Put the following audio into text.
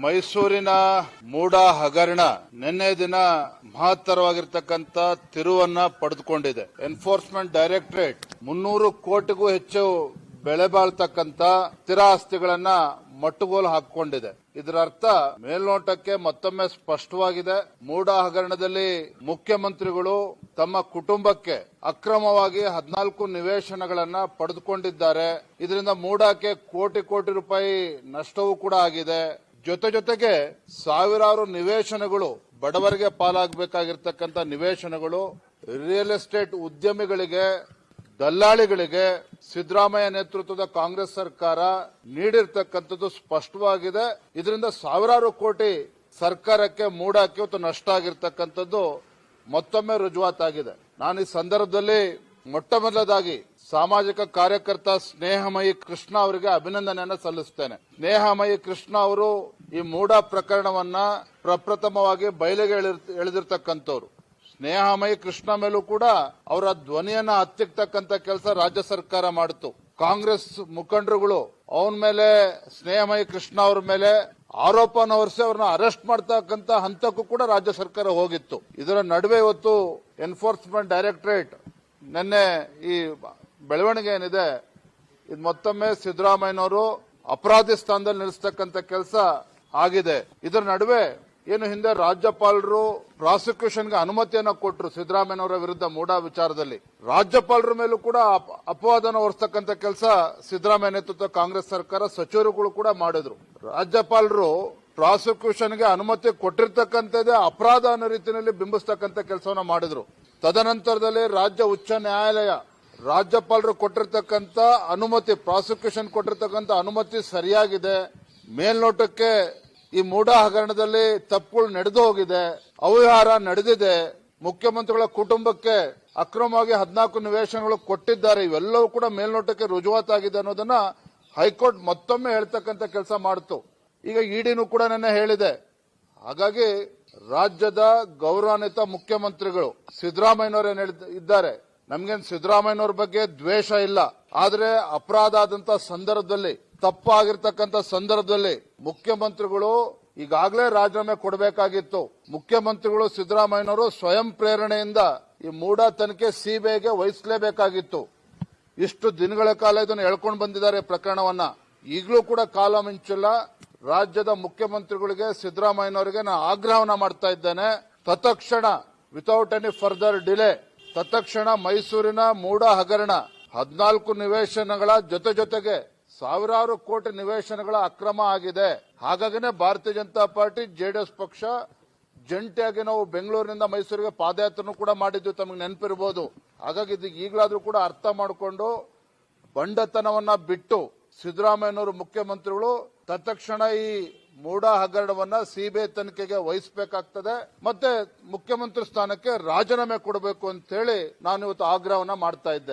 ಮೈಸೂರಿನ ಮೂಡ ಹಗರಣ ನಿನ್ನೆ ದಿನ ಮಹತ್ತರವಾಗಿರ್ತಕ್ಕಂಥ ತಿರುವನ್ನ ಪಡೆದುಕೊಂಡಿದೆ. ಎನ್ಫೋರ್ಸ್ಮೆಂಟ್ ಡೈರೆಕ್ಟರೇಟ್ 300 ಕೋಟಿಗೂ ಹೆಚ್ಚು ಬೆಲೆ ಬಾಳ್ತಕ್ಕಂಥ ಸ್ಥಿರ ಆಸ್ತಿಗಳನ್ನ ಮಟ್ಟುಗೋಲು ಹಾಕಿಕೊಂಡಿದೆ. ಇದರ ಅರ್ಥ ಮೇಲ್ನೋಟಕ್ಕೆ ಮತ್ತೊಮ್ಮೆ ಸ್ಪಷ್ಟವಾಗಿದೆ. ಮೂಡ ಹಗರಣದಲ್ಲಿ ಮುಖ್ಯಮಂತ್ರಿಗಳು ತಮ್ಮ ಕುಟುಂಬಕ್ಕೆ ಅಕ್ರಮವಾಗಿ 14 ನಿವೇಶನಗಳನ್ನ ಪಡೆದುಕೊಂಡಿದ್ದಾರೆ. ಇದರಿಂದ ಮೂಡಕ್ಕೆ ಕೋಟಿ ರೂಪಾಯಿ ನಷ್ಟವೂ ಕೂಡ ಆಗಿದೆ. ಜೊತೆಗೆ ಸಾವಿರಾರು ನಿವೇಶನಗಳು ಬಡವರಿಗೆ ಪಾಲಾಗಬೇಕಾಗಿರ್ತಕ್ಕಂಥ ನಿವೇಶನಗಳು ರಿಯಲ್ ಎಸ್ಟೇಟ್ ಉದ್ಯಮಿಗಳಿಗೆ, ದಲ್ಲಾಳಿಗಳಿಗೆ ಸಿದ್ದರಾಮಯ್ಯ ನೇತೃತ್ವದ ಕಾಂಗ್ರೆಸ್ ಸರ್ಕಾರ ನೀಡಿರ್ತಕ್ಕಂಥದ್ದು ಸ್ಪಷ್ಟವಾಗಿದೆ. ಇದರಿಂದ ಸಾವಿರಾರು ಕೋಟಿ ಸರ್ಕಾರಕ್ಕೆ ಮೂಡಕ್ಕೆ ಇವತ್ತು ನಷ್ಟ ಆಗಿರ್ತಕ್ಕಂಥದ್ದು ಮತ್ತೊಮ್ಮೆ ರುಜುವಾತಾಗಿದೆ. ನಾನು ಈ ಸಂದರ್ಭದಲ್ಲಿ ಮೊಟ್ಟಮೊದಲದಾಗಿ ಸಾಮಾಜಿಕ ಕಾರ್ಯಕರ್ತ ಸ್ನೇಹಮಯಿ ಕೃಷ್ಣ ಅವರಿಗೆ ಅಭಿನಂದನೆಯನ್ನು ಸಲ್ಲಿಸುತ್ತೇನೆ. ಸ್ನೇಹಮಯಿ ಕೃಷ್ಣ ಅವರು ಈ ಮೂಡ ಪ್ರಕರಣವನ್ನ ಪ್ರಪ್ರಥಮವಾಗಿ ಬಯಲಿಗೆ ಎಳೆದಿರ್ತಕ್ಕಂಥವ್ರು. ಸ್ನೇಹಮಯಿ ಕೃಷ್ಣ ಮೇಲೂ ಕೂಡ ಅವರ ಧ್ವನಿಯನ್ನ ಹತ್ತಿಕ್ಕತಕ್ಕಂತ ಕೆಲಸ ರಾಜ್ಯ ಸರ್ಕಾರ ಮಾಡಿತು. ಕಾಂಗ್ರೆಸ್ ಮುಖಂಡರುಗಳು ಅವನ ಮೇಲೆ, ಸ್ನೇಹಮಯಿ ಕೃಷ್ಣ ಅವರ ಮೇಲೆ ಆರೋಪನ ಹೊರಿಸಿ ಅವ್ರನ್ನ ಅರೆಸ್ಟ್ ಮಾಡತಕ್ಕಂತ ಹಂತಕ್ಕೂ ಕೂಡ ರಾಜ್ಯ ಸರ್ಕಾರ ಹೋಗಿತ್ತು. ಇದರ ನಡುವೆ ಇವತ್ತು ಎನ್ಫೋರ್ಸ್ಮೆಂಟ್ ಡೈರೆಕ್ಟರೇಟ್ ನಿನ್ನೆ ಈ ಬೆಳವಣಿಗೆ ಏನಿದೆ, ಇದು ಮತ್ತೊಮ್ಮೆ ಸಿದ್ದರಾಮಯ್ಯನವರು ಅಪರಾಧಿ ಸ್ಥಾನದಲ್ಲಿ ನಿಲ್ಲಿಸತಕ್ಕಂತ ಕೆಲಸ ಆಗಿದೆ. ಇದರ ನಡುವೆ ಏನು ಹಿಂದೆ ರಾಜ್ಯಪಾಲರು ಪ್ರಾಸಿಕ್ಯೂಷನ್ಗೆ ಅನುಮತಿಯನ್ನ ಕೊಟ್ಟರು ಸಿದ್ದರಾಮಯ್ಯನವರ ವಿರುದ್ಧ ಮೂಡ ವಿಚಾರದಲ್ಲಿ, ರಾಜ್ಯಪಾಲರ ಮೇಲೂ ಕೂಡ ಅಪವಾದನ ಹೊರಿಸತಕ್ಕಂತ ಕೆಲಸ ಸಿದ್ದರಾಮಯ್ಯ ನೇತೃತ್ವ ಕಾಂಗ್ರೆಸ್ ಸರ್ಕಾರ ಸಚಿವರುಗಳು ಕೂಡ ಮಾಡಿದ್ರು. ರಾಜ್ಯಪಾಲರು ಪ್ರಾಸಿಕ್ಯೂಷನ್ಗೆ ಅನುಮತಿ ಕೊಟ್ಟಿರ್ತಕ್ಕಂಥದ್ದೇ ಅಪರಾಧ ಅನ್ನೋ ರೀತಿಯಲ್ಲಿ ಬಿಂಬಿಸ್ತಕ್ಕಂಥ ಕೆಲಸವನ್ನ ಮಾಡಿದ್ರು. ತದನಂತರದಲ್ಲಿ ರಾಜ್ಯ ಉಚ್ಚ ನ್ಯಾಯಾಲಯ ರಾಜ್ಯಪಾಲರು ಕೊಟ್ಟಿರ್ತಕ್ಕಂಥ ಅನುಮತಿ, ಪ್ರಾಸಿಕ್ಯೂಷನ್ ಕೊಟ್ಟಿರ್ತಕ್ಕಂಥ ಅನುಮತಿ ಸರಿಯಾಗಿದೆ, ಮೇಲ್ನೋಟಕ್ಕೆ ಈ ಮೂಡ ಹಗರಣದಲ್ಲಿ ತಪ್ಪುಗಳು ನಡೆದು ಹೋಗಿದೆ, ಅವ್ಯವಹಾರ ನಡೆದಿದೆ, ಮುಖ್ಯಮಂತ್ರಿಗಳ ಕುಟುಂಬಕ್ಕೆ ಅಕ್ರಮವಾಗಿ 14 ನಿವೇಶನಗಳು ಕೊಟ್ಟಿದ್ದಾರೆ, ಇವೆಲ್ಲವೂ ಕೂಡ ಮೇಲ್ನೋಟಕ್ಕೆ ರುಜುವಾತಾಗಿದೆ ಅನ್ನೋದನ್ನ ಹೈಕೋರ್ಟ್ ಮತ್ತೊಮ್ಮೆ ಹೇಳ್ತಕ್ಕಂಥ ಕೆಲಸ ಮಾಡಿತು. ಈಗ ಇಡಿನೂ ಕೂಡ ನೆನ್ನೆ ಹೇಳಿದೆ. ಹಾಗಾಗಿ ರಾಜ್ಯದ ಗೌರವಾನ್ವಿತ ಮುಖ್ಯಮಂತ್ರಿಗಳು ಸಿದ್ದರಾಮಯ್ಯನವರು ಇದ್ದಾರೆ. ನಮ್ಗೇನು ಸಿದ್ದರಾಮಯ್ಯನವ್ರ ಬಗ್ಗೆ ದ್ವೇಷ ಇಲ್ಲ, ಆದ್ರೆ ಅಪರಾಧ ಆದಂತ ಸಂದರ್ಭದಲ್ಲಿ, ತಪ್ಪಾಗಿರ್ತಕ್ಕಂಥ ಸಂದರ್ಭದಲ್ಲಿ ಮುಖ್ಯಮಂತ್ರಿಗಳು ಈಗಾಗಲೇ ರಾಜೀನಾಮೆ ಕೊಡಬೇಕಾಗಿತ್ತು. ಮುಖ್ಯಮಂತ್ರಿಗಳು ಸಿದ್ದರಾಮಯ್ಯನವರು ಸ್ವಯಂ ಪ್ರೇರಣೆಯಿಂದ ಈ ಮೂಡ ತನಿಖೆ ಸಿಬಿಐಗೆ ವಹಿಸಲೇಬೇಕಾಗಿತ್ತು. ಇಷ್ಟು ದಿನಗಳ ಕಾಲ ಇದನ್ನು ಹೇಳ್ಕೊಂಡು ಬಂದಿದ್ದಾರೆ ಪ್ರಕರಣವನ್ನ. ಈಗಲೂ ಕೂಡ ಕಾಲ ಮಿಂಚಿಲ್ಲ. ರಾಜ್ಯದ ಮುಖ್ಯಮಂತ್ರಿಗಳಿಗೆ, ಸಿದ್ದರಾಮಯ್ಯನವರಿಗೆ ನಾನು ಆಗ್ರಹವನ್ನ ಮಾಡ್ತಾ ಇದ್ದೇನೆ, ತತ್ಕ್ಷಣ ವಿತೌಟ್ ಎನಿ ಫರ್ದರ್ ಡಿಲೇ ತತ್ಕ್ಷಣ ಮೈಸೂರಿನ ಮೂಡ ಹಗರಣ 14 ನಿವೇಶನಗಳ ಜೊತೆಗೆ ಸಾವಿರಾರು ಕೋಟಿ ನಿವೇಶನಗಳ ಅಕ್ರಮ ಆಗಿದೆ. ಹಾಗಾಗಿನೇ ಭಾರತೀಯ ಜನತಾ ಪಾರ್ಟಿ, ಜೆಡಿಎಸ್ ಪಕ್ಷ ಜಂಟಿಯಾಗಿ ನಾವು ಬೆಂಗಳೂರಿನಿಂದ ಮೈಸೂರಿಗೆ ಪಾದಯಾತ್ರೆನೂ ಕೂಡ ಮಾಡಿದ್ವಿ, ತಮಗೆ ನೆನಪಿರಬಹುದು. ಹಾಗಾಗಿ ಇದು ಈಗಲಾದ್ರೂ ಕೂಡ ಅರ್ಥ ಮಾಡಿಕೊಂಡು ಬಂಡತನವನ್ನ ಬಿಟ್ಟು ಸಿದ್ದರಾಮಯ್ಯನವರು ಮುಖ್ಯಮಂತ್ರಿಗಳು ತತ್ಕ್ಷಣ ಈ ಮೂಡ ಹಗರಣವನ್ನ ಸಿಬಿಐ ತನಿಖೆಗೆ ವಹಿಸಬೇಕಾಗ್ತದೆ, ಮತ್ತೆ ಮುಖ್ಯಮಂತ್ರಿ ಸ್ಥಾನಕ್ಕೆ ರಾಜೀನಾಮೆ ಕೊಡಬೇಕು ಅಂತ ಹೇಳಿ ನಾನು ಇವತ್ತು ಆಗ್ರಹವನ್ನ ಮಾಡ್ತಾ ಇದ್ದೇನೆ.